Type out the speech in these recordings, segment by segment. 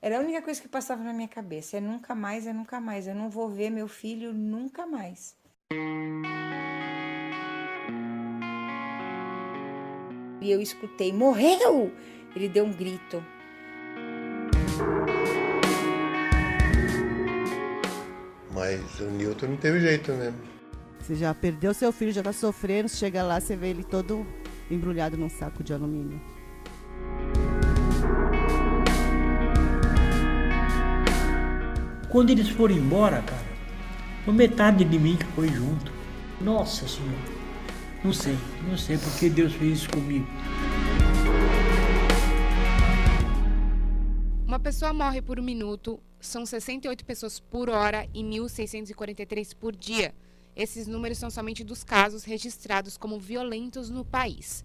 Era a única coisa que passava na minha cabeça. É nunca mais, é nunca mais. Eu não vou ver meu filho nunca mais. E eu escutei, morreu! Ele deu um grito. Mas o Newton não teve jeito mesmo. Você já perdeu seu filho, já tá sofrendo, você chega lá, você vê ele todo embrulhado num saco de alumínio. Quando eles foram embora, cara, foi metade de mim que foi junto. Nossa Senhora, não sei porque Deus fez isso comigo. Uma pessoa morre por um minuto, são 68 pessoas por hora e 1.643 por dia. Esses números são somente dos casos registrados como violentos no país.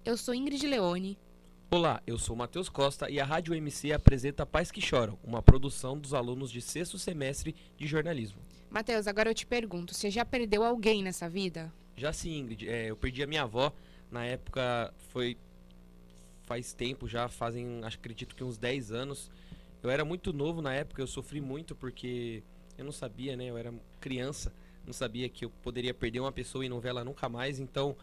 Eu sou Ingrid Leone. Olá, eu sou Matheus Costa e a Rádio MC apresenta Pais que Choram, uma produção dos alunos de 6º semestre de jornalismo. Matheus, agora eu te pergunto, você já perdeu alguém nessa vida? Já sim, Ingrid, eu perdi a minha avó, na época faz tempo já, acredito que uns 10 anos. Eu era muito novo na época, eu sofri muito porque eu não sabia, né, eu era criança, não sabia que eu poderia perder uma pessoa e não ver ela nunca mais, então,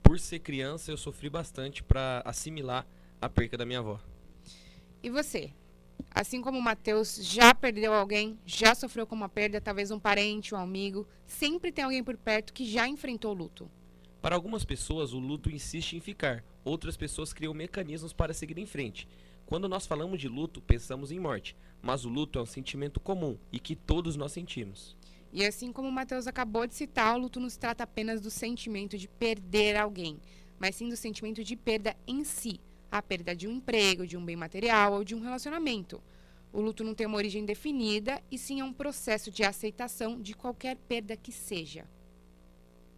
por ser criança, eu sofri bastante para assimilar a perca da minha avó. E você? Assim como o Matheus já perdeu alguém, já sofreu com uma perda, talvez um parente, um amigo, sempre tem alguém por perto que já enfrentou o luto. Para algumas pessoas, o luto insiste em ficar, outras pessoas criam mecanismos para seguir em frente. Quando nós falamos de luto, pensamos em morte, mas o luto é um sentimento comum e que todos nós sentimos. E assim como o Matheus acabou de citar, o luto não se trata apenas do sentimento de perder alguém, mas sim do sentimento de perda em si, a perda de um emprego, de um bem material ou de um relacionamento. O luto não tem uma origem definida e sim é um processo de aceitação de qualquer perda que seja.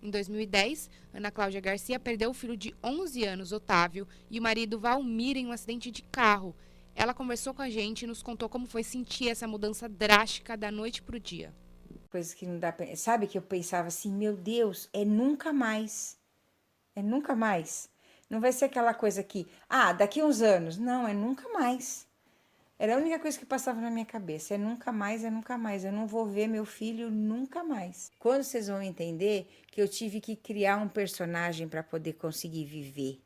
Em 2010, Ana Cláudia Garcia perdeu o filho de 11 anos, Otávio, e o marido Valmir em um acidente de carro. Ela conversou com a gente e nos contou como foi sentir essa mudança drástica da noite para o dia. Coisa que não dá pra... Sabe que eu pensava assim, meu Deus, é nunca mais. É nunca mais. Não vai ser aquela coisa que, daqui uns anos. Não, é nunca mais. Era a única coisa que passava na minha cabeça. É nunca mais, é nunca mais. Eu não vou ver meu filho nunca mais. Quando vocês vão entender que eu tive que criar um personagem para poder conseguir viver.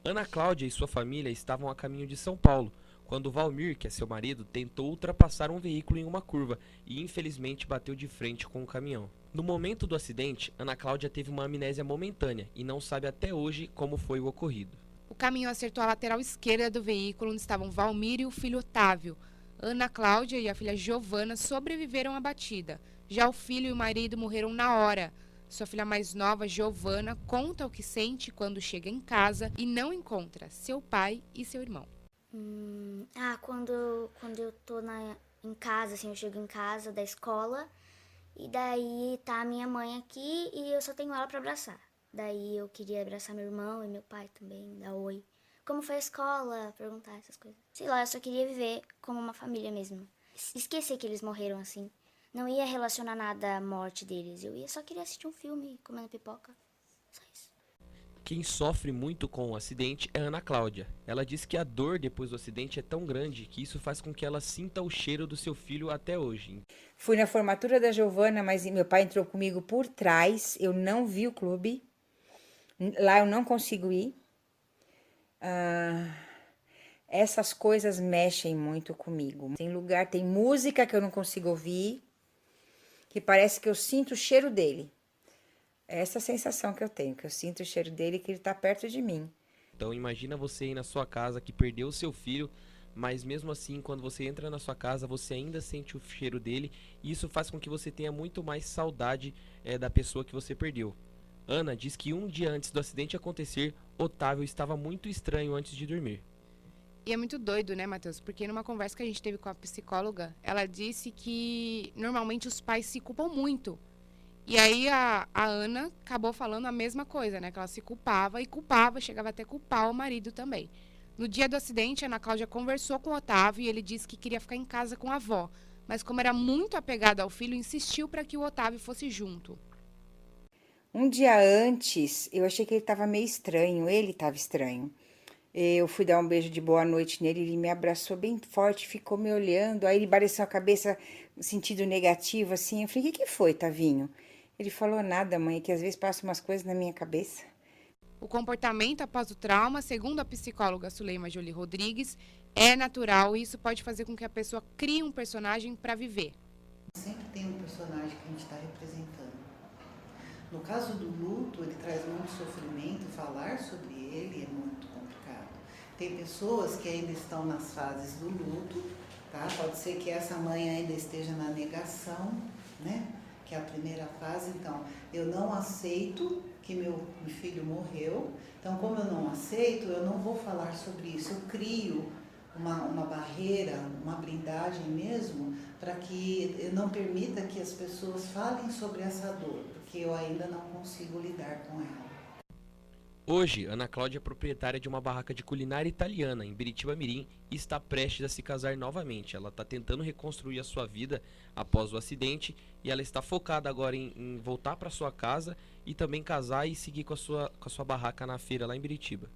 Ana Cláudia e sua família estavam a caminho de São Paulo, quando Valmir, que é seu marido, tentou ultrapassar um veículo em uma curva e infelizmente bateu de frente com o caminhão. No momento do acidente, Ana Cláudia teve uma amnésia momentânea e não sabe até hoje como foi o ocorrido. O caminhão acertou a lateral esquerda do veículo onde estavam Valmir e o filho Otávio. Ana Cláudia e a filha Giovana sobreviveram à batida. Já o filho e o marido morreram na hora. Sua filha mais nova, Giovana, conta o que sente quando chega em casa e não encontra seu pai e seu irmão. Quando eu tô em casa, assim, eu chego em casa da escola e daí tá a minha mãe aqui e eu só tenho ela pra abraçar. Daí eu queria abraçar meu irmão e meu pai também, dar oi. Como foi a escola? Perguntar essas coisas. Sei lá, eu só queria viver como uma família mesmo. Esquecer que eles morreram assim. Não ia relacionar nada à morte deles. Eu só queria assistir um filme, comendo pipoca. Só isso. Quem sofre muito com o acidente é Ana Cláudia. Ela diz que a dor depois do acidente é tão grande que isso faz com que ela sinta o cheiro do seu filho até hoje. Fui na formatura da Giovana, mas meu pai entrou comigo por trás. Eu não vi o clube. Lá eu não consigo ir. Essas coisas mexem muito comigo. Tem lugar, tem música que eu não consigo ouvir, que parece que eu sinto o cheiro dele. É essa sensação que eu tenho, que eu sinto o cheiro dele, que ele tá perto de mim. Então imagina você ir na sua casa que perdeu o seu filho, mas mesmo assim, quando você entra na sua casa, você ainda sente o cheiro dele, e isso faz com que você tenha muito mais saudade da pessoa que você perdeu. Ana diz que um dia antes do acidente acontecer, Otávio estava muito estranho antes de dormir. E é muito doido, né, Matheus? Porque numa conversa que a gente teve com a psicóloga, ela disse que normalmente os pais se culpam muito. E aí a Ana acabou falando a mesma coisa, né? Que ela se culpava e culpava, chegava até a culpar o marido também. No dia do acidente, a Ana Cláudia conversou com o Otávio e ele disse que queria ficar em casa com a avó. Mas como era muito apegado ao filho, insistiu para que o Otávio fosse junto. Um dia antes, eu achei que ele estava meio estranho, ele estava estranho. Eu fui dar um beijo de boa noite nele, ele me abraçou bem forte, ficou me olhando, aí ele balançou a cabeça no sentido negativo, assim. Eu falei, o que foi, Tavinho? Ele falou, nada, mãe, é que às vezes passam umas coisas na minha cabeça. O comportamento após o trauma, segundo a psicóloga Suleima Jolie Rodrigues, é natural e isso pode fazer com que a pessoa crie um personagem para viver. Sempre tem um personagem que a gente está representando. No caso do luto, ele traz muito sofrimento, falar sobre ele é muito complicado. Tem pessoas que ainda estão nas fases do luto, tá? Pode ser que essa mãe ainda esteja na negação, né? Que é a primeira fase. Então, eu não aceito que meu filho morreu. Então, como eu não aceito, eu não vou falar sobre isso. Eu crio uma barreira, uma blindagem mesmo, para que eu não permita que as pessoas falem sobre essa dor, porque eu ainda não consigo lidar com ela. Hoje, Ana Cláudia é proprietária de uma barraca de culinária italiana em Biritiba Mirim e está prestes a se casar novamente. Ela está tentando reconstruir a sua vida após o acidente e ela está focada agora em voltar para sua casa e também casar e seguir com a sua barraca na feira lá em Biritiba.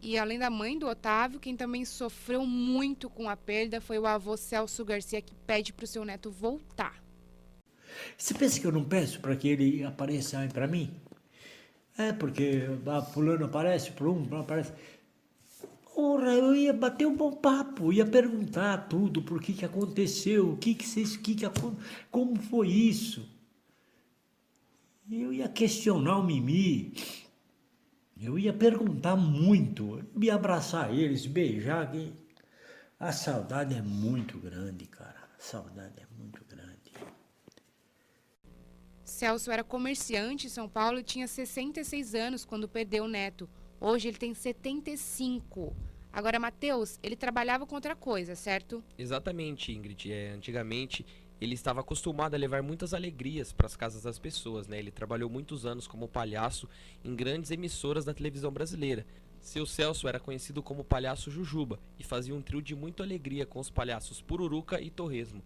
E além da mãe do Otávio, quem também sofreu muito com a perda foi o avô Celso Garcia, que pede para o seu neto voltar. Você pensa que eu não peço para que ele apareça para mim? É, porque fulano aparece, fulano aparece. Ora, eu ia bater um bom papo, ia perguntar tudo, por que aconteceu, como foi isso. Eu ia questionar o Mimi, eu ia perguntar muito, ia abraçar eles, beijar. A saudade é muito grande, cara, a saudade é muito grande. Celso era comerciante em São Paulo e tinha 66 anos quando perdeu o neto. Hoje ele tem 75. Agora, Matheus, ele trabalhava com outra coisa, certo? Exatamente, Ingrid. Antigamente, ele estava acostumado a levar muitas alegrias para as casas das pessoas, né? Ele trabalhou muitos anos como palhaço em grandes emissoras da televisão brasileira. Seu Celso era conhecido como Palhaço Jujuba e fazia um trio de muita alegria com os palhaços Pururuca e Torresmo.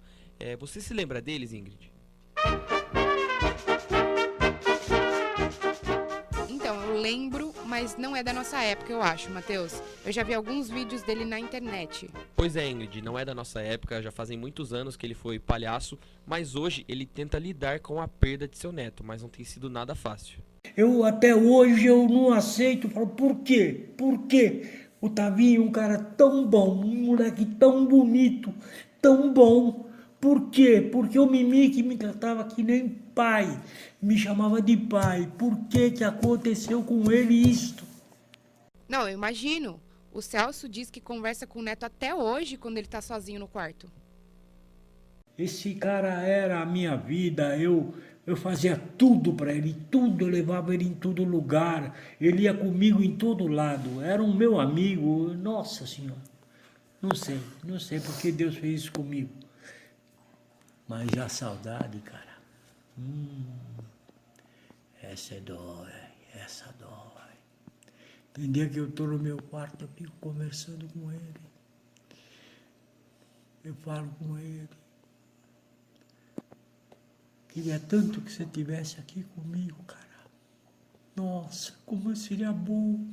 Você se lembra deles, Ingrid? Então, eu lembro, mas não é da nossa época, eu acho, Matheus. Eu já vi alguns vídeos dele na internet. Pois é, Ingrid, não é da nossa época, já fazem muitos anos que ele foi palhaço, mas hoje ele tenta lidar com a perda de seu neto, mas não tem sido nada fácil. Até hoje eu não aceito, falo, por quê? Por quê? O Tavinho, um cara tão bom, um moleque tão bonito, tão bom. Por quê? Porque o Mimi que me tratava que nem pai, me chamava de pai. Por que aconteceu com ele isto? Não, eu imagino. O Celso diz que conversa com o neto até hoje quando ele tá sozinho no quarto. Esse cara era a minha vida, eu fazia tudo para ele, tudo, eu levava ele em todo lugar, ele ia comigo em todo lado, era um meu amigo, nossa senhora. Não sei porque Deus fez isso comigo. Mas a saudade, cara, essa dói. Tem dia que eu tô no meu quarto, eu fico conversando com ele. Eu falo com ele. Queria tanto que você estivesse aqui comigo, cara. Nossa, como seria bom.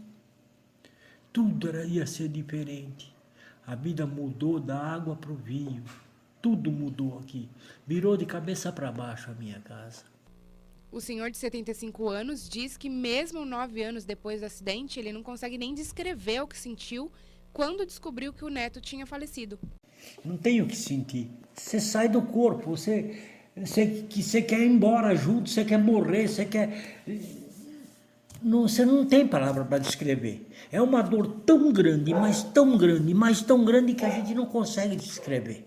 Tudo ia ser diferente. A vida mudou da água para o vinho. Tudo mudou aqui. Virou de cabeça para baixo a minha casa. O senhor de 75 anos diz que mesmo 9 anos depois do acidente, ele não consegue nem descrever o que sentiu quando descobriu que o neto tinha falecido. Não tem o que sentir. Você sai do corpo, você quer ir embora junto, você quer morrer, você quer... Você não tem palavra para descrever. É uma dor tão grande, mas tão grande que a gente não consegue descrever.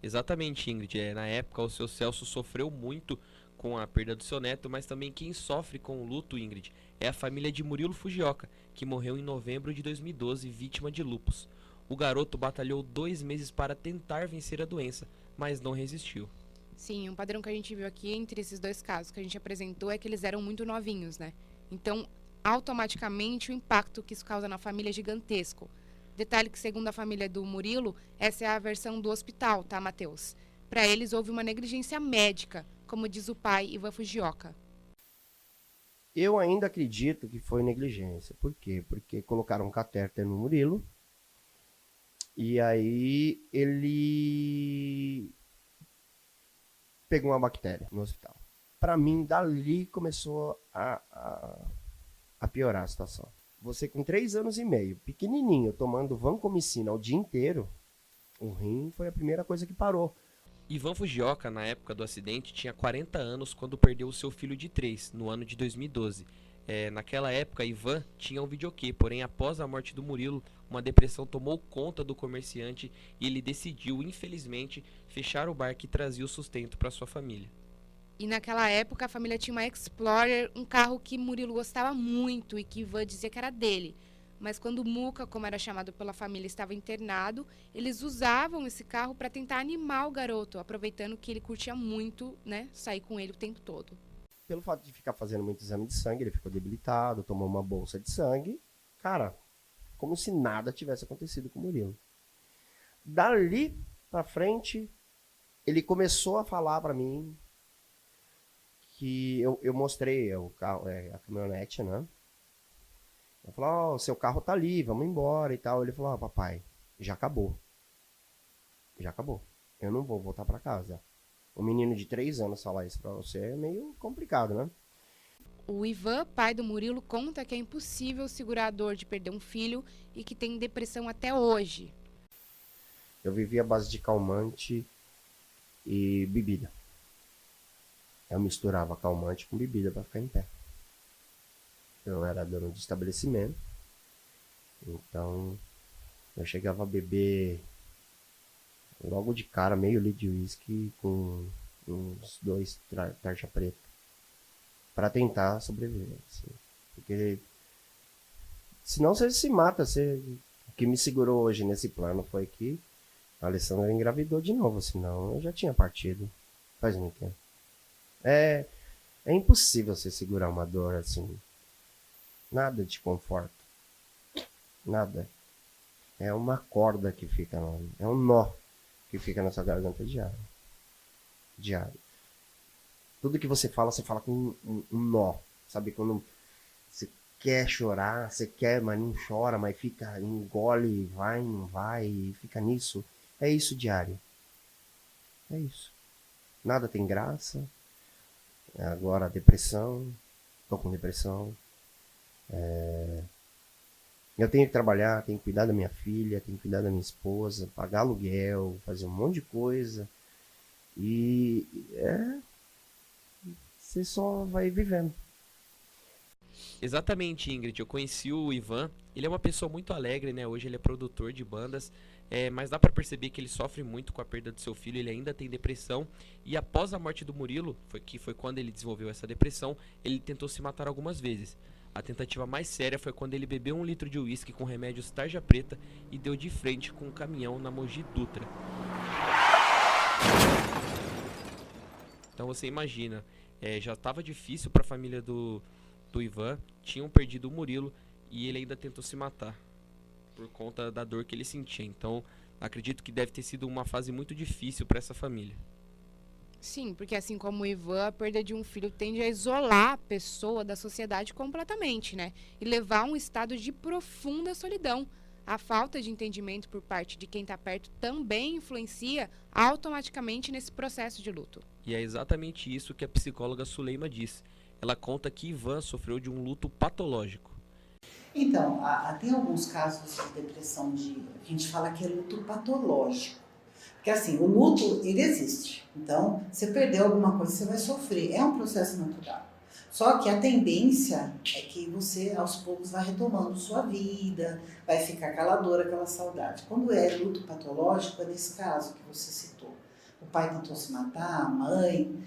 Exatamente, Ingrid. Na época, o seu Celso sofreu muito com a perda do seu neto, mas também quem sofre com o luto, Ingrid, é a família de Murilo Fujioka, que morreu em novembro de 2012, vítima de lúpus. O garoto batalhou 2 meses para tentar vencer a doença, mas não resistiu. Sim, um padrão que a gente viu aqui entre esses dois casos que a gente apresentou é que eles eram muito novinhos, né? Então, automaticamente, o impacto que isso causa na família é gigantesco. Detalhe que, segundo a família do Murilo, essa é a versão do hospital, tá, Matheus? Para eles, houve uma negligência médica, como diz o pai, Ivan Fujioka. Eu ainda acredito que foi negligência. Por quê? Porque colocaram um catéter no Murilo e aí ele pegou uma bactéria no hospital. Para mim, dali começou a piorar a situação. Você com 3 anos e meio, pequenininho, tomando vancomicina o dia inteiro, o rim foi a primeira coisa que parou. Ivan Fujioka, na época do acidente, tinha 40 anos quando perdeu o seu filho de 3, no ano de 2012. Naquela época, Ivan tinha um videokê, porém após a morte do Murilo, uma depressão tomou conta do comerciante e ele decidiu, infelizmente, fechar o bar que trazia o sustento para sua família. E naquela época a família tinha uma Explorer, um carro que Murilo gostava muito e que Ivan dizia que era dele. Mas quando o Muca, como era chamado pela família, estava internado, eles usavam esse carro para tentar animar o garoto, aproveitando que ele curtia muito, né, sair com ele o tempo todo. Pelo fato de ficar fazendo muito exame de sangue, ele ficou debilitado, tomou uma bolsa de sangue. Cara, como se nada tivesse acontecido com o Murilo. Dali pra frente, ele começou a falar pra mim que eu mostrei o carro, a caminhonete, né? Eu falei, ó, seu carro tá ali, vamos embora e tal. Ele falou, ó, papai, já acabou. Já acabou. Eu não vou voltar pra casa. Um menino de 3 anos falar isso pra você é meio complicado, né? O Ivan, pai do Murilo, conta que é impossível segurar a dor de perder um filho e que tem depressão até hoje. Eu vivia à base de calmante e bebida. Eu misturava calmante com bebida para ficar em pé. Eu era dono de estabelecimento, então eu chegava a beber logo de cara meio litro de uísque com uns 2 tarja preta para tentar sobreviver, assim. Porque senão você se mata. O que me segurou hoje nesse plano foi que a Alessandra engravidou de novo, senão eu já tinha partido faz muito tempo. É impossível você segurar uma dor assim. Nada te conforta. Nada. É uma corda que fica, é um nó que fica na sua garganta diário. Diário. Tudo que você fala com um nó. Sabe quando você quer chorar, você quer, mas não chora, mas fica, engole, vai, não vai, e fica nisso. É isso diário. É isso. Nada tem graça. Agora depressão. Tô com depressão. Eu tenho que trabalhar, tenho que cuidar da minha filha, tenho que cuidar da minha esposa, pagar aluguel, fazer um monte de coisa. E você só vai vivendo. Exatamente, Ingrid. Eu conheci o Ivan. Ele é uma pessoa muito alegre, né? Hoje ele é produtor de bandas. Mas dá pra perceber que ele sofre muito com a perda do seu filho. Ele ainda tem depressão. E após a morte do Murilo, que foi quando ele desenvolveu essa depressão, ele tentou se matar algumas vezes. A tentativa mais séria foi quando ele bebeu 1 litro de uísque com remédios tarja preta e deu de frente com um caminhão na Mogi Dutra. Então você imagina, já estava difícil para a família do Ivan, tinham perdido o Murilo e ele ainda tentou se matar por conta da dor que ele sentia. Então acredito que deve ter sido uma fase muito difícil para essa família. Sim, porque assim como o Ivan, a perda de um filho tende a isolar a pessoa da sociedade completamente, né? E levar a um estado de profunda solidão. A falta de entendimento por parte de quem está perto também influencia automaticamente nesse processo de luto. E é exatamente isso que a psicóloga Suleima diz. Ela conta que Ivan sofreu de um luto patológico. Então, tem alguns casos de depressão que a gente fala que é luto patológico. Porque assim, o luto, ele existe. Então, você perdeu alguma coisa, você vai sofrer. É um processo natural. Só que a tendência é que você, aos poucos, vai retomando sua vida, vai ficar aquela dor, aquela saudade. Quando é luto patológico, é nesse caso que você citou. O pai tentou se matar, a mãe.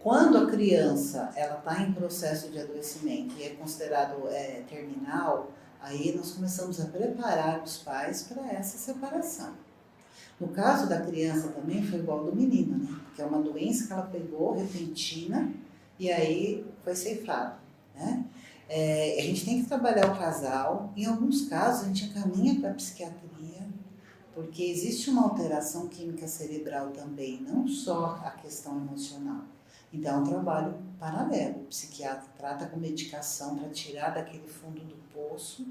Quando a criança está em processo de adoecimento e é considerado terminal, aí nós começamos a preparar os pais para essa separação. No caso da criança também foi igual ao do menino, né? Que é uma doença que ela pegou repentina e aí foi ceifado, né? A gente tem que trabalhar o casal. Em alguns casos a gente encaminha para a psiquiatria, porque existe uma alteração química cerebral também, não só a questão emocional. Então é um trabalho paralelo. O psiquiatra trata com medicação para tirar daquele fundo do poço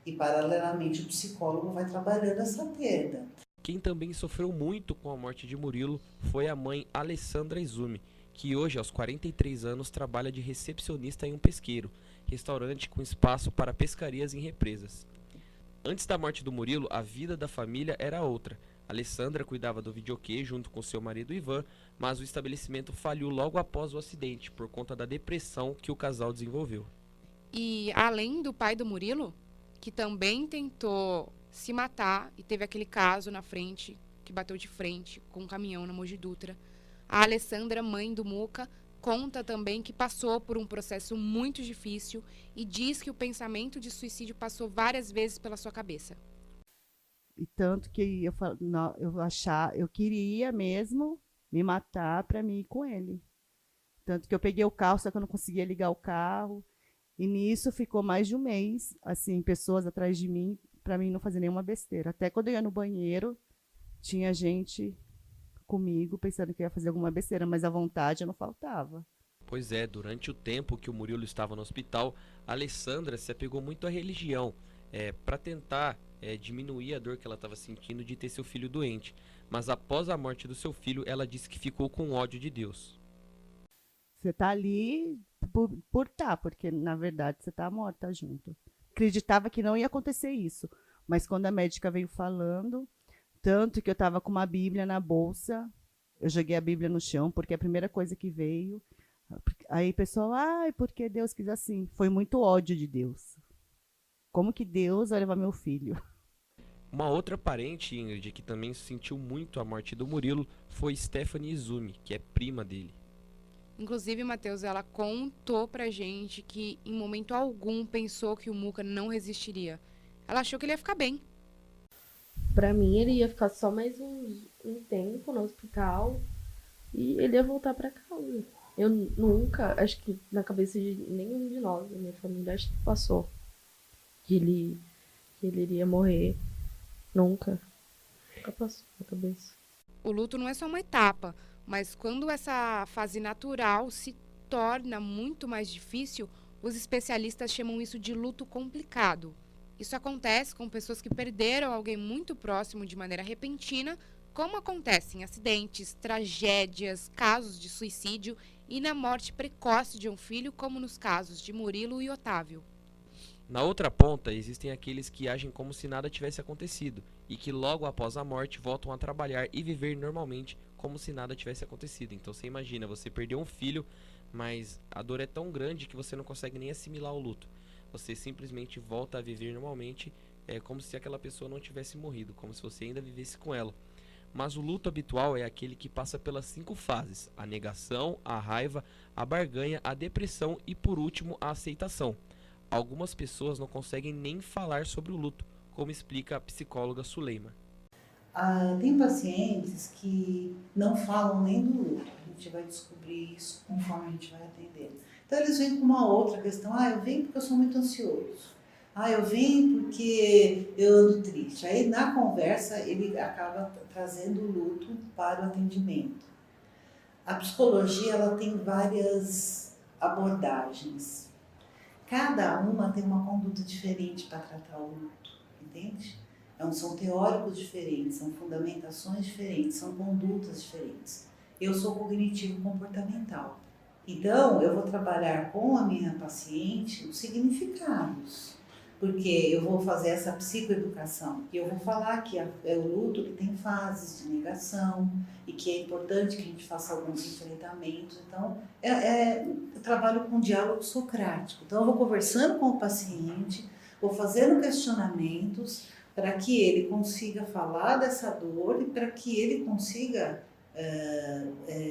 e, paralelamente, o psicólogo vai trabalhando essa perda. Quem também sofreu muito com a morte de Murilo foi a mãe Alessandra Izumi, que hoje, aos 43 anos, trabalha de recepcionista em um pesqueiro, restaurante com espaço para pescarias em represas. Antes da morte do Murilo, a vida da família era outra. Alessandra cuidava do videokê junto com seu marido Ivan, mas o estabelecimento faliu logo após o acidente, por conta da depressão que o casal desenvolveu. E além do pai do Murilo, que também tentou se matar e teve aquele caso na frente, que bateu de frente com um caminhão na Mogi Dutra, a Alessandra, mãe do Muca, conta também que passou por um processo muito difícil e diz que o pensamento de suicídio passou várias vezes pela sua cabeça. E tanto que eu queria mesmo me matar para mim ir com ele. Tanto que eu peguei o carro, só que eu não conseguia ligar o carro. E nisso ficou mais de um mês, assim, pessoas atrás de mim, para mim não fazer nenhuma besteira. Até quando eu ia no banheiro, tinha gente comigo pensando que eu ia fazer alguma besteira, mas a vontade não faltava. Pois é, durante o tempo que o Murilo estava no hospital, a Alessandra se apegou muito à religião, para tentar diminuir a dor que ela estava sentindo de ter seu filho doente. Mas após a morte do seu filho, ela disse que ficou com ódio de Deus. Você tá ali porque na verdade você tá morta junto. Acreditava que não ia acontecer isso, mas quando a médica veio falando, tanto que eu estava com uma Bíblia na bolsa, eu joguei a Bíblia no chão, porque é a primeira coisa que veio. Aí o pessoal, porque Deus quis assim. Foi muito ódio de Deus. Como que Deus vai levar meu filho? Uma outra parente, Ingrid, que também sentiu muito a morte do Murilo, foi Stephanie Izumi, que é prima dele. Inclusive, Matheus, ela contou pra gente que em momento algum pensou que o Muca não resistiria. Ela achou que ele ia ficar bem. Pra mim, ele ia ficar só mais um tempo no hospital e ele ia voltar pra casa. Eu nunca, acho que na cabeça de nenhum de nós, da minha família, acho que passou que ele iria morrer. Nunca passou na cabeça. O luto não é só uma etapa, mas quando essa fase natural se torna muito mais difícil, os especialistas chamam isso de luto complicado. Isso acontece com pessoas que perderam alguém muito próximo de maneira repentina, como acontece em acidentes, tragédias, casos de suicídio e na morte precoce de um filho, como nos casos de Murilo e Otávio. Na outra ponta, existem aqueles que agem como se nada tivesse acontecido e que logo após a morte voltam a trabalhar e viver normalmente como se nada tivesse acontecido. Então você imagina, você perdeu um filho, mas a dor é tão grande que você não consegue nem assimilar o luto. Você simplesmente volta a viver normalmente, como se aquela pessoa não tivesse morrido, como se você ainda vivesse com ela. Mas o luto habitual é aquele que passa pelas 5 fases: a negação, a raiva, a barganha, a depressão e, por último, a aceitação. Algumas pessoas não conseguem nem falar sobre o luto, como explica a psicóloga Suleima. Tem pacientes que não falam nem do luto. A gente vai descobrir isso conforme a gente vai atendendo. Então eles vêm com uma outra questão. Eu venho porque eu sou muito ansioso. Eu venho porque eu ando triste. Aí na conversa ele acaba trazendo o luto para o atendimento. A psicologia ela tem várias abordagens. Cada uma tem uma conduta diferente para tratar o luto, entende? São teóricos diferentes, são fundamentações diferentes, são condutas diferentes. Eu sou cognitivo-comportamental. Então, eu vou trabalhar com a minha paciente os significados, porque eu vou fazer essa psicoeducação e eu vou falar que é o luto que tem fases de negação e que é importante que a gente faça alguns enfrentamentos. Então, eu trabalho com diálogo socrático. Então, eu vou conversando com o paciente, vou fazendo questionamentos para que ele consiga falar dessa dor e para que ele consiga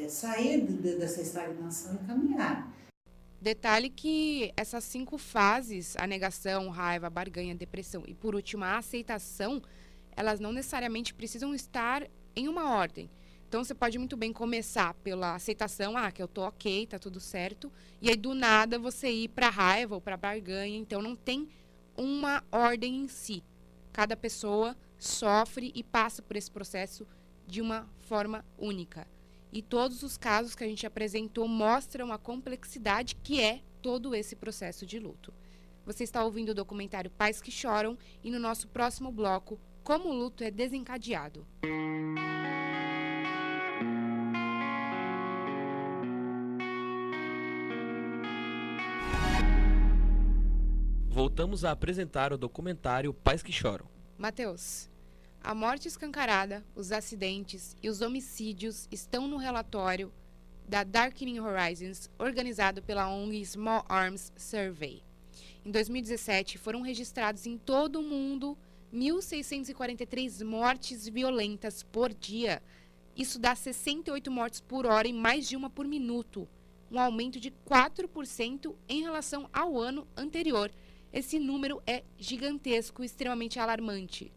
sair dessa estagnação e caminhar. Detalhe que essas 5 fases, a negação, raiva, barganha, depressão e, por último, a aceitação, elas não necessariamente precisam estar em uma ordem. Então, você pode muito bem começar pela aceitação, que eu tô ok, tá tudo certo, e aí, do nada, você ir para raiva ou para barganha. Então, não tem uma ordem em si. Cada pessoa sofre e passa por esse processo de uma forma única. E todos os casos que a gente apresentou mostram a complexidade que é todo esse processo de luto. Você está ouvindo o documentário Pais que Choram e no nosso próximo bloco, como o luto é desencadeado. Voltamos a apresentar o documentário Pais que Choram. Matheus, a morte escancarada, os acidentes e os homicídios estão no relatório da Darkening Horizons, organizado pela ONG Small Arms Survey. Em 2017, foram registrados em todo o mundo 1.643 mortes violentas por dia. Isso dá 68 mortes por hora e mais de uma por minuto, um aumento de 4% em relação ao ano anterior. Esse número é gigantesco e extremamente alarmante.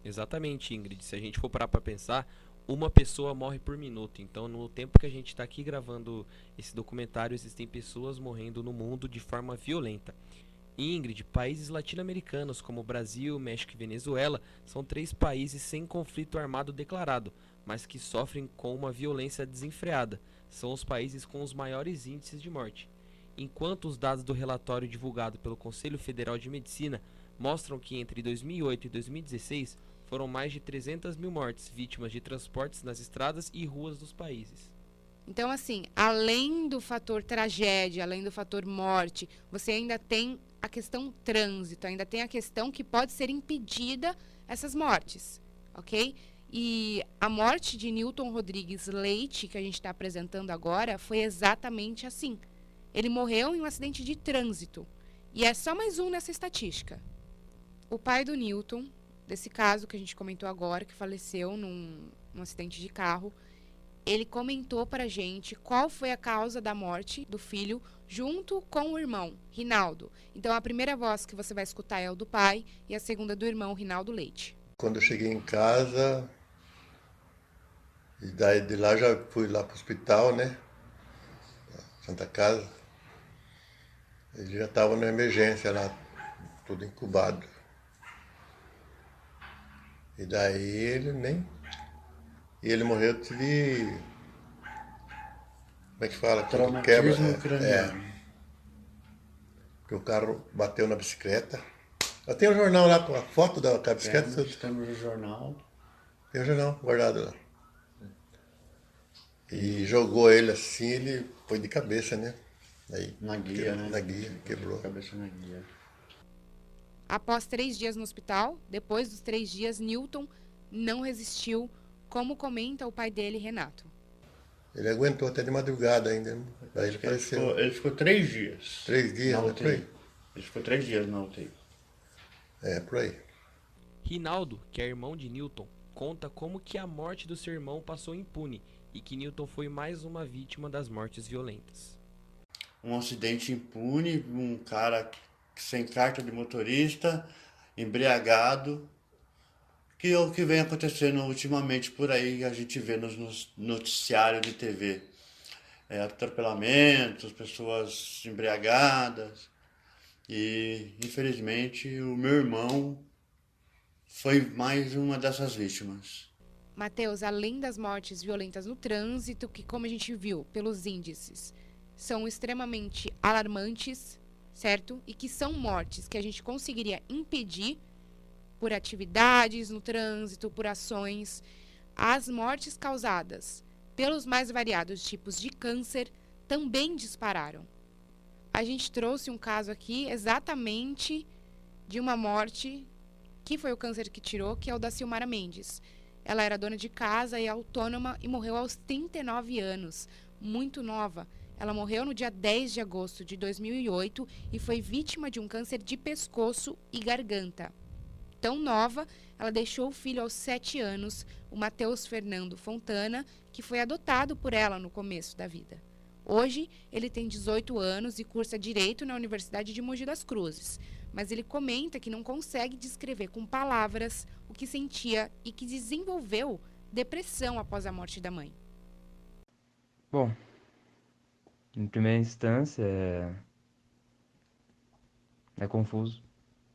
Exatamente, Ingrid. Se a gente for parar para pensar, uma pessoa morre por minuto. Então, no tempo que a gente está aqui gravando esse documentário, existem pessoas morrendo no mundo de forma violenta. E, Ingrid, países latino-americanos como Brasil, México e Venezuela são 3 países sem conflito armado declarado, mas que sofrem com uma violência desenfreada. São os países com os maiores índices de morte. Enquanto os dados do relatório divulgado pelo Conselho Federal de Medicina mostram que entre 2008 e 2016 foram mais de 300 mil mortes vítimas de transportes nas estradas e ruas dos países. Então, assim, além do fator tragédia, além do fator morte, você ainda tem a questão trânsito, ainda tem a questão que pode ser impedida essas mortes, ok? E a morte de Newton Rodrigues Leite, que a gente está apresentando agora, foi exatamente assim. Ele morreu em um acidente de trânsito. E é só mais um nessa estatística. O pai do Newton, desse caso que a gente comentou agora, que faleceu num acidente de carro, ele comentou para a gente qual foi a causa da morte do filho junto com o irmão, Rinaldo. Então, a primeira voz que você vai escutar é o do pai e a segunda do irmão, Rinaldo Leite. Quando eu cheguei em casa, e daí de lá já fui lá pro hospital, né? Santa Casa. Ele já estava na emergência lá, tudo incubado. E daí ele morreu de... Como é que fala? Quando quebra. Porque o carro bateu na bicicleta. Eu tenho um jornal lá com a foto da bicicleta. Temos o jornal. Tem um jornal guardado lá. E jogou ele assim, ele foi de cabeça, né? Aí, Na guia, né? Na guia, quebrou. Cabeça na guia. Após 3 dias no hospital, depois dos 3 dias, Newton não resistiu, como comenta o pai dele, Renato. Ele aguentou até de madrugada ainda, né? Daí ele faleceu. Ele ficou 3 dias. 3 dias, na né? UTI. Por aí. Ele ficou 3 dias na UTI. É, por aí. Rinaldo, que é irmão de Newton, conta como que a morte do seu irmão passou impune e que Newton foi mais uma vítima das mortes violentas. Um acidente impune, um cara sem carta de motorista, embriagado, que é o que vem acontecendo ultimamente por aí, a gente vê nos noticiários de TV. Atropelamentos, pessoas embriagadas. E, infelizmente, o meu irmão foi mais uma dessas vítimas. Matheus, além das mortes violentas no trânsito, que como a gente viu pelos índices, são extremamente alarmantes, certo? E que são mortes que a gente conseguiria impedir por atividades no trânsito, por ações. As mortes causadas pelos mais variados tipos de câncer também dispararam. A gente trouxe um caso aqui exatamente de uma morte que foi o câncer que tirou, que é o da Silmara Mendes. Ela era dona de casa e autônoma e morreu aos 39 anos, muito nova. Ela morreu no dia 10 de agosto de 2008 e foi vítima de um câncer de pescoço e garganta. Tão nova, ela deixou o filho aos 7 anos, o Matheus Fernando Fontana, que foi adotado por ela no começo da vida. Hoje, ele tem 18 anos e cursa Direito na Universidade de Mogi das Cruzes, mas ele comenta que não consegue descrever com palavras o que sentia e que desenvolveu depressão após a morte da mãe. Bom, em primeira instância é confuso,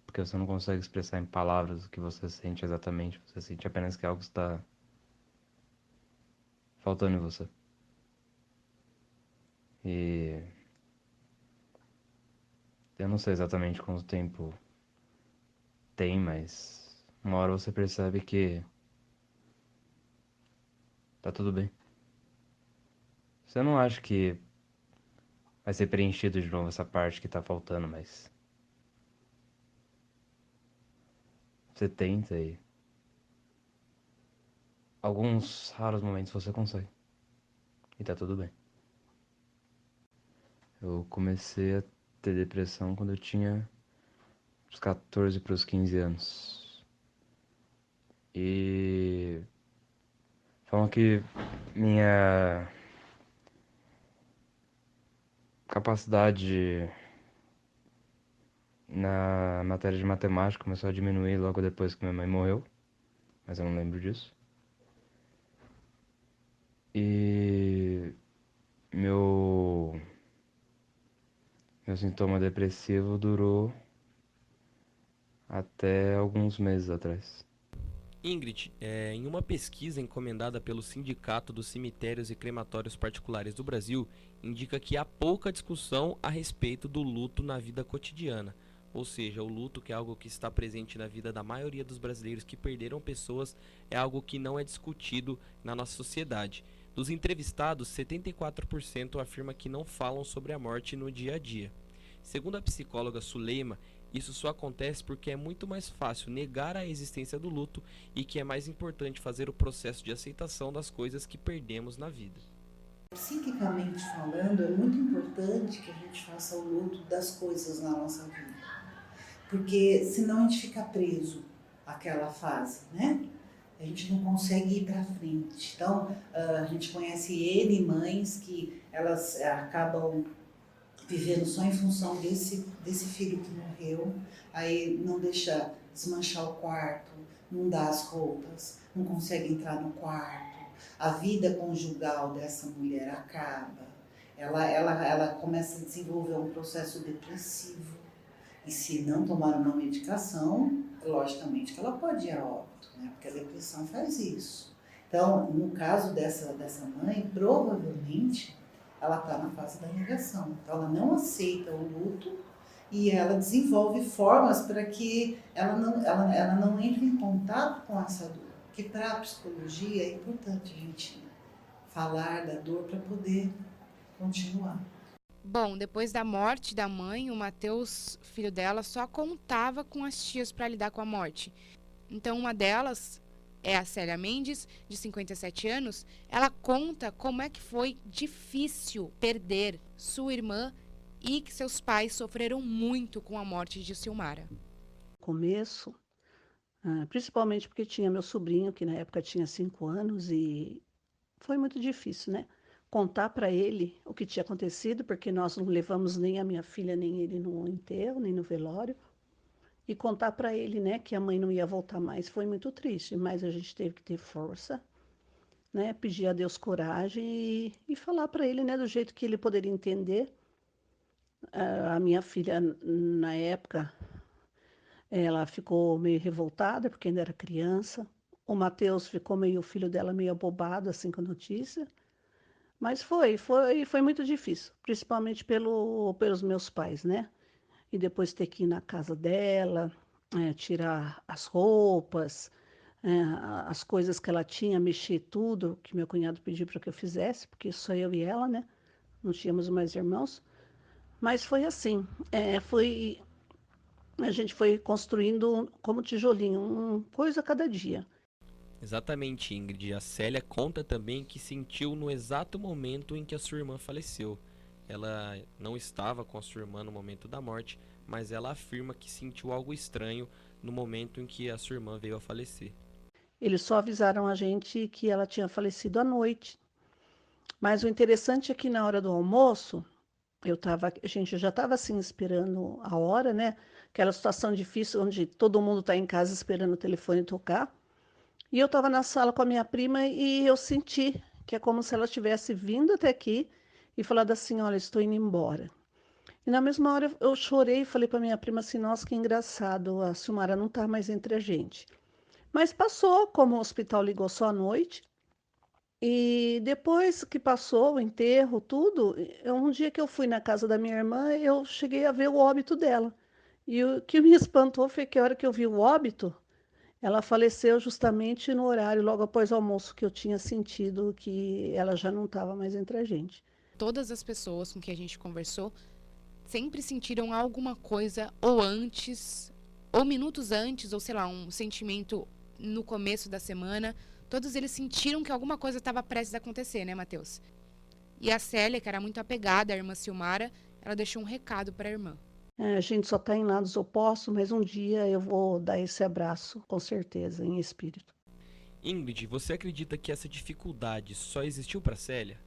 porque você não consegue expressar em palavras o que você sente exatamente, você sente apenas que algo está faltando em você. E eu não sei exatamente quanto tempo tem, mas uma hora você percebe que tá tudo bem. Você não acha que vai ser preenchido de novo essa parte que tá faltando, mas você tenta e alguns raros momentos você consegue. E tá tudo bem. Eu comecei a ter depressão quando eu tinha uns 14 para os 15 anos. E falam que minha capacidade na matéria de matemática começou a diminuir logo depois que minha mãe morreu, mas eu não lembro disso. E meu sintoma depressivo durou até alguns meses atrás. Ingrid, em uma pesquisa encomendada pelo Sindicato dos Cemitérios e Crematórios Particulares do Brasil, indica que há pouca discussão a respeito do luto na vida cotidiana. Ou seja, o luto, que é algo que está presente na vida da maioria dos brasileiros que perderam pessoas, é algo que não é discutido na nossa sociedade. Dos entrevistados, 74% afirma que não falam sobre a morte no dia a dia. Segundo a psicóloga Suleima, isso só acontece porque é muito mais fácil negar a existência do luto e que é mais importante fazer o processo de aceitação das coisas que perdemos na vida. Psiquicamente falando, é muito importante que a gente faça o luto das coisas na nossa vida. Porque senão a gente fica preso àquela fase, né? A gente não consegue ir para frente. Então, a gente conhece mães que elas acabam vivendo só em função desse filho que morreu, aí não deixa desmanchar o quarto, não dá as roupas, não consegue entrar no quarto, a vida conjugal dessa mulher acaba, ela começa a desenvolver um processo depressivo, e se não tomar uma medicação, logicamente que ela pode ir a óbito, né? Porque a depressão faz isso. Então, no caso dessa mãe, provavelmente ela está na fase da negação. Então, ela não aceita o luto e ela desenvolve formas para que ela não entre em contato com essa dor. Porque para a psicologia é importante a gente falar da dor para poder continuar. Bom, depois da morte da mãe, o Matheus, filho dela, só contava com as tias para lidar com a morte. Então, uma delas é a Célia Mendes, de 57 anos. Ela conta como é que foi difícil perder sua irmã e que seus pais sofreram muito com a morte de Silmara. No começo, principalmente porque tinha meu sobrinho, que na época tinha 5 anos, e foi muito difícil, né? Contar para ele o que tinha acontecido, porque nós não levamos nem a minha filha, nem ele no enterro, nem no velório. E contar para ele, né, que a mãe não ia voltar mais, foi muito triste, mas a gente teve que ter força, né, pedir a Deus coragem e falar para ele, né, do jeito que ele poderia entender. A minha filha, na época, ela ficou meio revoltada, porque ainda era criança. O Matheus ficou meio, o filho dela, meio abobado, assim, com a notícia. Mas foi muito difícil, principalmente pelos meus pais, né? E depois ter que ir na casa dela, tirar as roupas, as coisas que ela tinha, mexer tudo, que meu cunhado pediu para que eu fizesse, porque só eu e ela, né? Não tínhamos mais irmãos. Mas foi assim, a gente foi construindo como tijolinho, uma coisa a cada dia. Exatamente, Ingrid. A Célia conta também que sentiu no exato momento em que a sua irmã faleceu. Ela não estava com a sua irmã no momento da morte, mas ela afirma que sentiu algo estranho no momento em que a sua irmã veio a falecer. Eles só avisaram a gente que ela tinha falecido à noite. Mas o interessante é que na hora do almoço, a gente já estava assim esperando a hora, né? Aquela situação difícil onde todo mundo está em casa esperando o telefone tocar. E eu estava na sala com a minha prima e eu senti que é como se ela tivesse vindo até aqui e falado assim, olha, estou indo embora. E na mesma hora eu chorei e falei para minha prima assim, nossa, que engraçado, a Silmara não está mais entre a gente. Mas passou, como o hospital ligou só à noite, E depois que passou o enterro, tudo, um dia que eu fui na casa da minha irmã, eu cheguei a ver o óbito dela. E o que me espantou foi que a hora que eu vi o óbito, ela faleceu justamente no horário, logo após o almoço, que eu tinha sentido que ela já não estava mais entre a gente. Todas as pessoas com que a gente conversou sempre sentiram alguma coisa ou antes, ou minutos antes, ou sei lá, um sentimento no começo da semana. Todos eles sentiram que alguma coisa estava prestes a acontecer, né, Matheus? E a Célia, que era muito apegada à irmã Silmara, ela deixou um recado para a irmã. A gente só está em lados opostos, mas um dia eu vou dar esse abraço, com certeza, em espírito. Ingrid, você acredita que essa dificuldade só existiu para Célia?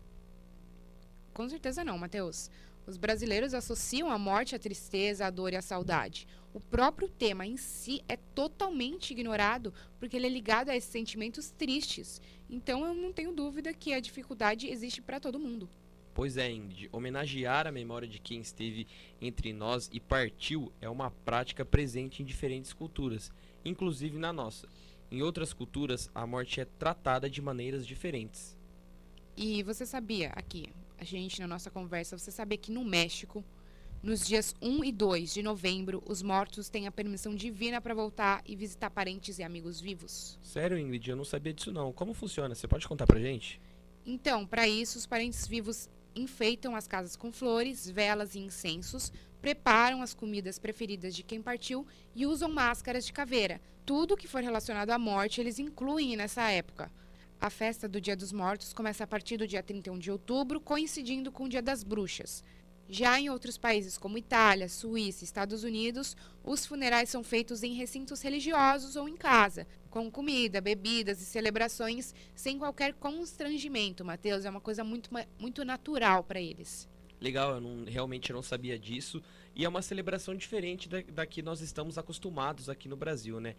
Com certeza não, Matheus. Os brasileiros associam a morte à tristeza, à dor e à saudade. O próprio tema em si é totalmente ignorado porque ele é ligado a esses sentimentos tristes. Então eu não tenho dúvida que a dificuldade existe para todo mundo. Pois é, Ingrid, homenagear a memória de quem esteve entre nós e partiu é uma prática presente em diferentes culturas, inclusive na nossa. Em outras culturas, a morte é tratada de maneiras diferentes. E você sabia, aqui, a gente na nossa conversa, você sabia que no México, nos dias 1 e 2 de novembro, os mortos têm a permissão divina para voltar e visitar parentes e amigos vivos? Sério, Ingrid, eu não sabia disso não. Como funciona? Você pode contar pra gente? Então, para isso, os parentes vivos enfeitam as casas com flores, velas e incensos, preparam as comidas preferidas de quem partiu e usam máscaras de caveira. Tudo que for relacionado à morte, eles incluem nessa época. A festa do Dia dos Mortos começa a partir do dia 31 de outubro, coincidindo com o Dia das Bruxas. Já em outros países como Itália, Suíça e Estados Unidos, os funerais são feitos em recintos religiosos ou em casa, com comida, bebidas e celebrações sem qualquer constrangimento, Matheus. É uma coisa muito natural para eles. Legal, realmente não sabia disso. E é uma celebração diferente da que nós estamos acostumados aqui no Brasil, né?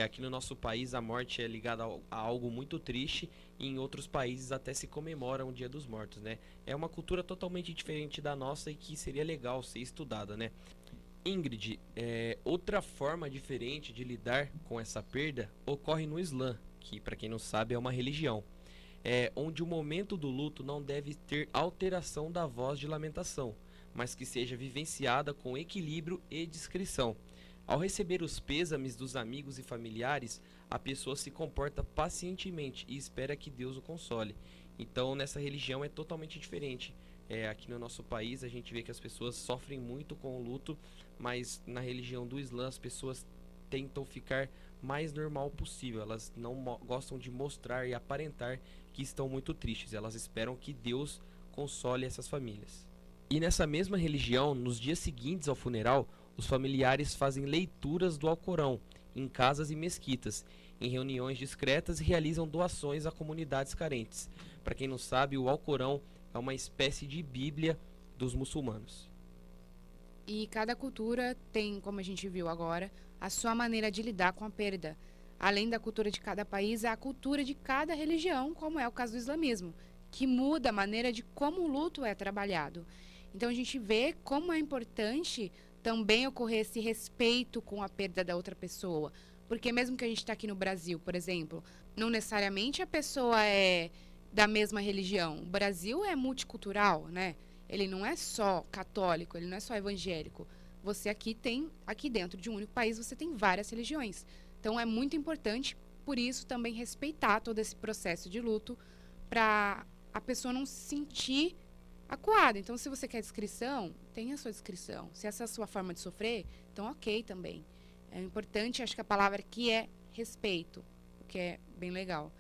Aqui no nosso país a morte é ligada a algo muito triste e em outros países até se comemora o Dia dos Mortos, né? É uma cultura totalmente diferente da nossa e que seria legal ser estudada, né? Ingrid, outra forma diferente de lidar com essa perda ocorre no Islã, que para quem não sabe é uma religião. Onde o momento do luto não deve ter alteração da voz de lamentação, mas que seja vivenciada com equilíbrio e discrição. Ao receber os pêsames dos amigos e familiares, a pessoa se comporta pacientemente e espera que Deus o console. Então, nessa religião é totalmente diferente. Aqui no nosso país, a gente vê que as pessoas sofrem muito com o luto, mas na religião do Islã, as pessoas tentam ficar mais normal possível. Elas não gostam de mostrar e aparentar que estão muito tristes. Elas esperam que Deus console essas famílias. E nessa mesma religião, nos dias seguintes ao funeral, os familiares fazem leituras do Alcorão em casas e mesquitas, em reuniões discretas e realizam doações a comunidades carentes. Para quem não sabe, o Alcorão é uma espécie de Bíblia dos muçulmanos. E cada cultura tem, como a gente viu agora, a sua maneira de lidar com a perda. Além da cultura de cada país, há a cultura de cada religião, como é o caso do islamismo, que muda a maneira de como o luto é trabalhado. Então a gente vê como é importante também ocorrer esse respeito com a perda da outra pessoa. Porque mesmo que a gente está aqui no Brasil, por exemplo, não necessariamente a pessoa é da mesma religião. O Brasil é multicultural, né? Ele não é só católico, ele não é só evangélico. Você aqui dentro de um único país, você tem várias religiões. Então é muito importante, por isso, também respeitar todo esse processo de luto para a pessoa não se sentir acuada. Então, se você quer descrição, tenha a sua descrição. Se essa é a sua forma de sofrer, então ok também. É importante, acho que a palavra aqui é respeito, o que é bem legal.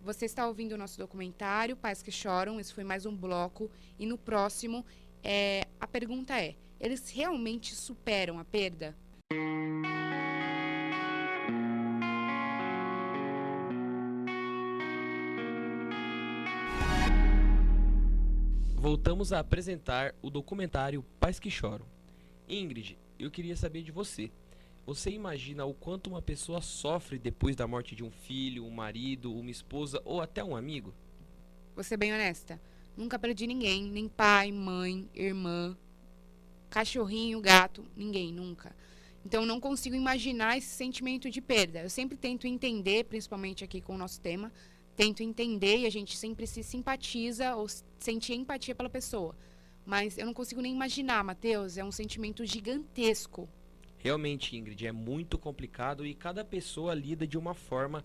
Você está ouvindo o nosso documentário, Pais que Choram, esse foi mais um bloco. E no próximo, a pergunta é, eles realmente superam a perda? Voltamos a apresentar o documentário Pais que Choram. Ingrid, eu queria saber de você. Você imagina o quanto uma pessoa sofre depois da morte de um filho, um marido, uma esposa ou até um amigo? Vou ser bem honesta. Nunca perdi ninguém, nem pai, mãe, irmã, cachorrinho, gato, ninguém, nunca. Então não consigo imaginar esse sentimento de perda. Eu sempre tento entender, principalmente aqui com o nosso tema, tento entender e a gente sempre se simpatiza ou sente empatia pela pessoa. Mas eu não consigo nem imaginar, Matheus, é um sentimento gigantesco. Realmente, Ingrid, é muito complicado e cada pessoa lida de uma forma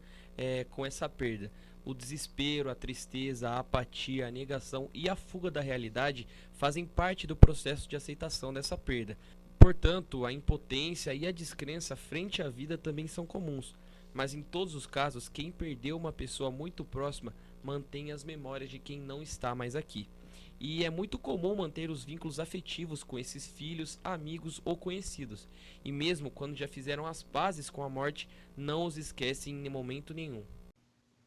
com essa perda. O desespero, a tristeza, a apatia, a negação e a fuga da realidade fazem parte do processo de aceitação dessa perda. Portanto, a impotência e a descrença frente à vida também são comuns. Mas em todos os casos, quem perdeu uma pessoa muito próxima mantém as memórias de quem não está mais aqui. E é muito comum manter os vínculos afetivos com esses filhos, amigos ou conhecidos. E mesmo quando já fizeram as pazes com a morte, não os esquecem em momento nenhum.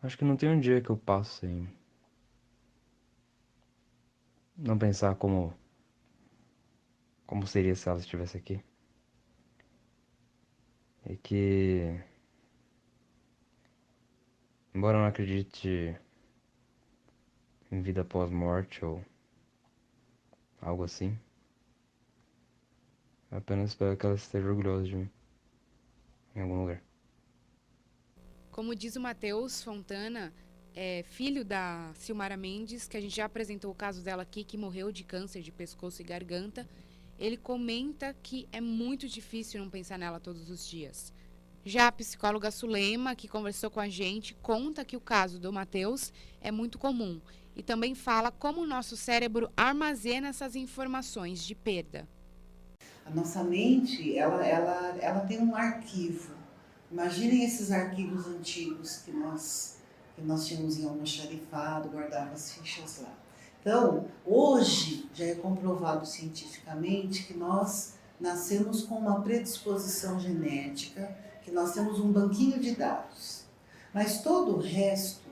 Acho que não tem um dia que eu passo sem não pensar como seria se ela estivesse aqui. É que, embora eu não acredite em vida após morte ou algo assim, eu apenas espero que ela esteja orgulhosa de mim, em algum lugar. Como diz o Matheus Fontana, filho da Silmara Mendes, que a gente já apresentou o caso dela aqui, que morreu de câncer de pescoço e garganta, ele comenta que é muito difícil não pensar nela todos os dias. Já a psicóloga Sulema, que conversou com a gente, conta que o caso do Matheus é muito comum e também fala como o nosso cérebro armazena essas informações de perda. A nossa mente, ela tem um arquivo. Imaginem esses arquivos antigos que nós tínhamos em almoxarifado, guardava as fichas lá. Então, hoje já é comprovado cientificamente que nós nascemos com uma predisposição genética, que nós temos um banquinho de dados. Mas todo o resto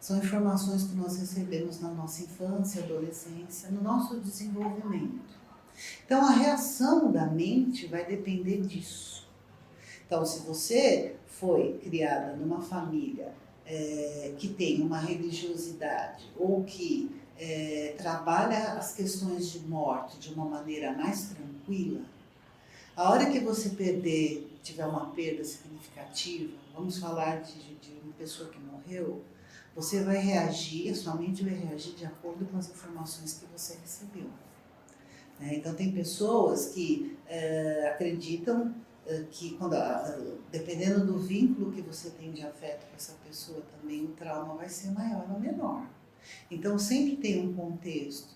são informações que nós recebemos na nossa infância, adolescência, no nosso desenvolvimento. Então, a reação da mente vai depender disso. Então, se você foi criada numa família que tem uma religiosidade ou que trabalha as questões de morte de uma maneira mais tranquila, a hora que você tiver uma perda significativa, vamos falar de uma pessoa que morreu, você vai reagir, a sua mente vai reagir de acordo com as informações que você recebeu. Então, tem pessoas que acreditam que, dependendo do vínculo que você tem de afeto com essa pessoa, também o trauma vai ser maior ou menor. Então, sempre tem um contexto.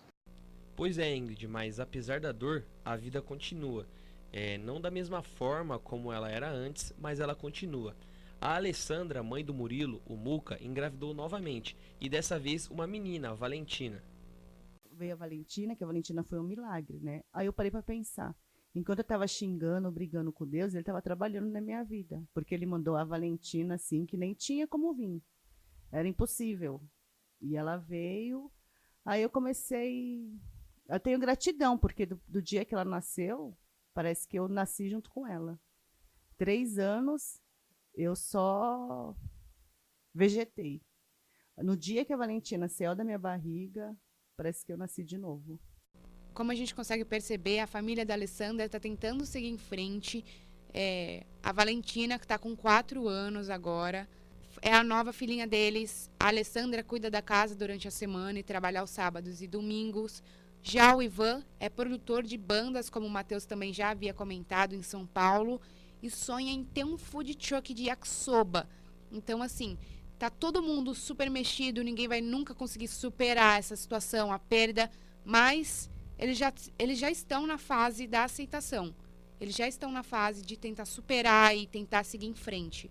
Pois é, Ingrid, mas apesar da dor, a vida continua. Não da mesma forma como ela era antes, mas ela continua. A Alessandra, mãe do Murilo, o Muca, engravidou novamente, e dessa vez uma menina, a Valentina. Veio a Valentina, que a Valentina foi um milagre, né? Aí eu parei para pensar. Enquanto eu estava xingando, brigando com Deus, ele estava trabalhando na minha vida. Porque ele mandou a Valentina assim, que nem tinha como vir. Era impossível. E ela veio. Aí eu comecei... Eu tenho gratidão, porque do dia que ela nasceu, parece que eu nasci junto com ela. 3 anos, eu só vegetei. No dia que a Valentina saiu da minha barriga, parece que eu nasci de novo. Como a gente consegue perceber, a família da Alessandra está tentando seguir em frente. A Valentina, que está com 4 anos agora, é a nova filhinha deles. A Alessandra cuida da casa durante a semana e trabalha aos sábados e domingos. Já o Ivan é produtor de bandas, como o Matheus também já havia comentado, em São Paulo, e sonha em ter um food truck de yakisoba. Então, assim, tá todo mundo super mexido, ninguém vai nunca conseguir superar essa situação, a perda, mas eles já estão na fase da aceitação. Eles já estão na fase de tentar superar e tentar seguir em frente.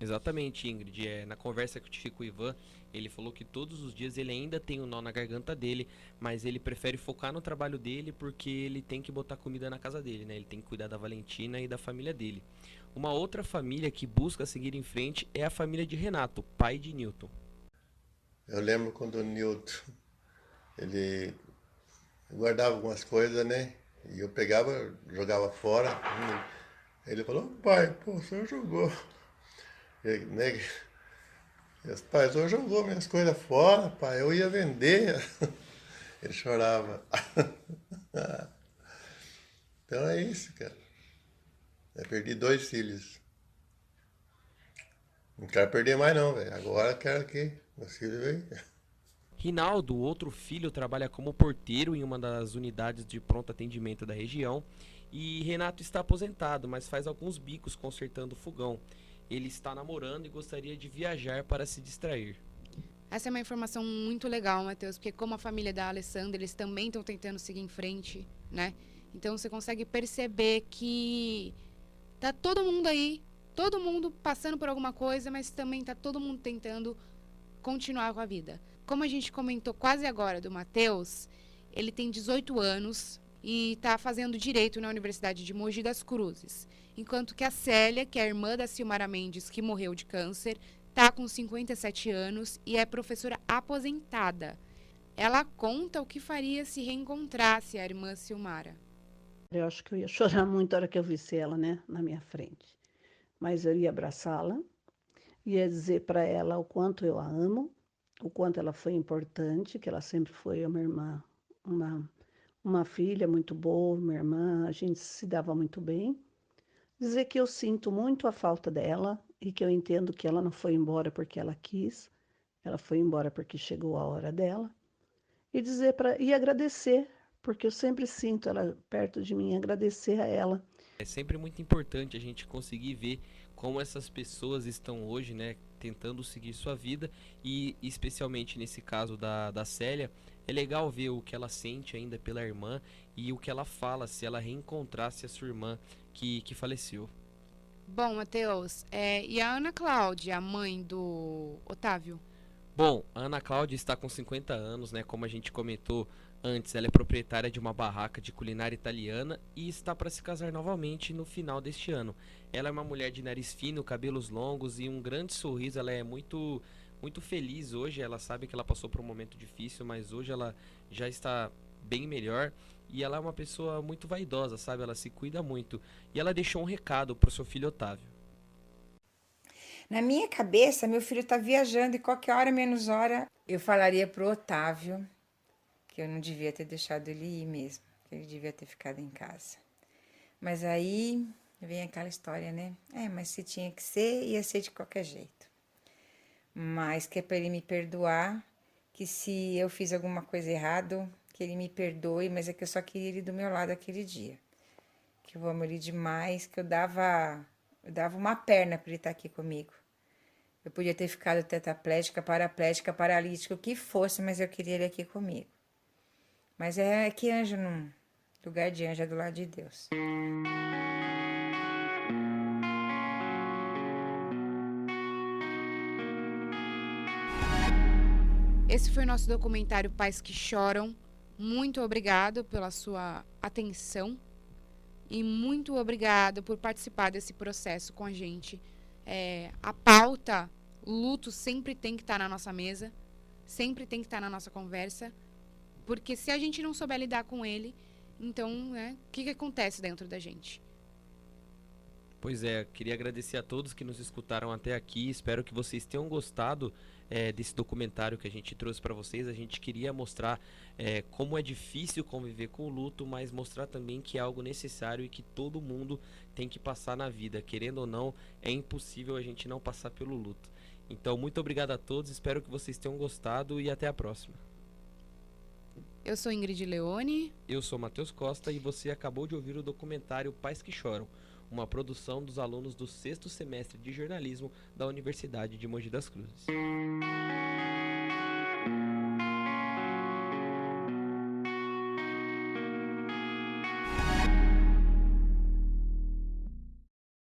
Exatamente, Ingrid. Na conversa que eu tive com o Ivan, ele falou que todos os dias ele ainda tem um nó na garganta dele, mas ele prefere focar no trabalho dele porque ele tem que botar comida na casa dele, né? Ele tem que cuidar da Valentina e da família dele. Uma outra família que busca seguir em frente é a família de Renato, pai de Newton. Eu lembro quando o Newton, ele guardava algumas coisas, né? E eu pegava, jogava fora. Ele falou, pai, pô, o senhor jogou. Né? Pai, o senhor jogou minhas coisas fora, pai, eu ia vender. Ele chorava. Então é isso, cara. Eu perdi 2 filhos. Não quero perder mais não, velho. Agora quero que Meus filhos vêm. Rinaldo, outro filho, trabalha como porteiro em uma das unidades de pronto atendimento da região. E Renato está aposentado, mas faz alguns bicos consertando fogão. Ele está namorando e gostaria de viajar para se distrair. Essa é uma informação muito legal, Matheus, porque como a família da Alessandra, eles também estão tentando seguir em frente, né? Então você consegue perceber que tá todo mundo aí, todo mundo passando por alguma coisa, mas também tá todo mundo tentando continuar com a vida. Como a gente comentou quase agora do Matheus, ele tem 18 anos e está fazendo Direito na Universidade de Mogi das Cruzes. Enquanto que a Célia, que é a irmã da Silmara Mendes, que morreu de câncer, está com 57 anos e é professora aposentada. Ela conta o que faria se reencontrasse a irmã Silmara. Eu acho que eu ia chorar muito na hora que eu visse ela, né, na minha frente. Mas eu ia abraçá-la, ia dizer para ela o quanto eu a amo, o quanto ela foi importante, que ela sempre foi uma irmã, uma filha muito boa, uma irmã, a gente se dava muito bem. Dizer que eu sinto muito a falta dela e que eu entendo que ela não foi embora porque ela quis, ela foi embora porque chegou a hora dela. E agradecer, porque eu sempre sinto ela perto de mim, agradecer a ela. É sempre muito importante a gente conseguir ver como essas pessoas estão hoje, né, tentando seguir sua vida e especialmente nesse caso da Célia, é legal ver o que ela sente ainda pela irmã e o que ela fala se ela reencontrasse a sua irmã que faleceu. Bom, Matheus, e a Ana Cláudia, a mãe do Otávio? Bom, a Ana Cláudia está com 50 anos, né, como a gente comentou antes, ela é proprietária de uma barraca de culinária italiana e está para se casar novamente no final deste ano. Ela é uma mulher de nariz fino, cabelos longos e um grande sorriso. Ela é muito feliz hoje. Ela sabe que ela passou por um momento difícil, mas hoje ela já está bem melhor. E ela é uma pessoa muito vaidosa, sabe? Ela se cuida muito. E ela deixou um recado para o seu filho Otávio. Na minha cabeça, meu filho tá viajando e qualquer hora menos hora eu falaria pro Otávio que eu não devia ter deixado ele ir mesmo, que ele devia ter ficado em casa. Mas aí vem aquela história, né? Mas se tinha que ser, ia ser de qualquer jeito. Mas que é para ele me perdoar, que se eu fiz alguma coisa errada, que ele me perdoe, mas é que eu só queria ele do meu lado aquele dia. Que eu amo ele demais, que eu dava uma perna para ele estar aqui comigo. Eu podia ter ficado tetraplégica, paraplégica, paralítica, o que fosse, mas eu queria ele aqui comigo. Mas é que anjo não... Lugar de anjo é do lado de Deus. Esse foi o nosso documentário Pais que Choram. Muito obrigado pela sua atenção e muito obrigado por participar desse processo com a gente. A pauta, luto, sempre tem que estar na nossa mesa, sempre tem que estar na nossa conversa, porque se a gente não souber lidar com ele, então, o que acontece dentro da gente? Pois é, queria agradecer a todos que nos escutaram até aqui. Espero que vocês tenham gostado desse documentário que a gente trouxe para vocês. A gente queria mostrar como é difícil conviver com o luto, mas mostrar também que é algo necessário e que todo mundo tem que passar na vida. Querendo ou não, é impossível a gente não passar pelo luto. Então, muito obrigado a todos. Espero que vocês tenham gostado e até a próxima. Eu sou Ingrid Leone. Eu sou Matheus Costa e você acabou de ouvir o documentário Pais que Choram, uma produção dos alunos do 6º semestre de jornalismo da Universidade de Mogi das Cruzes.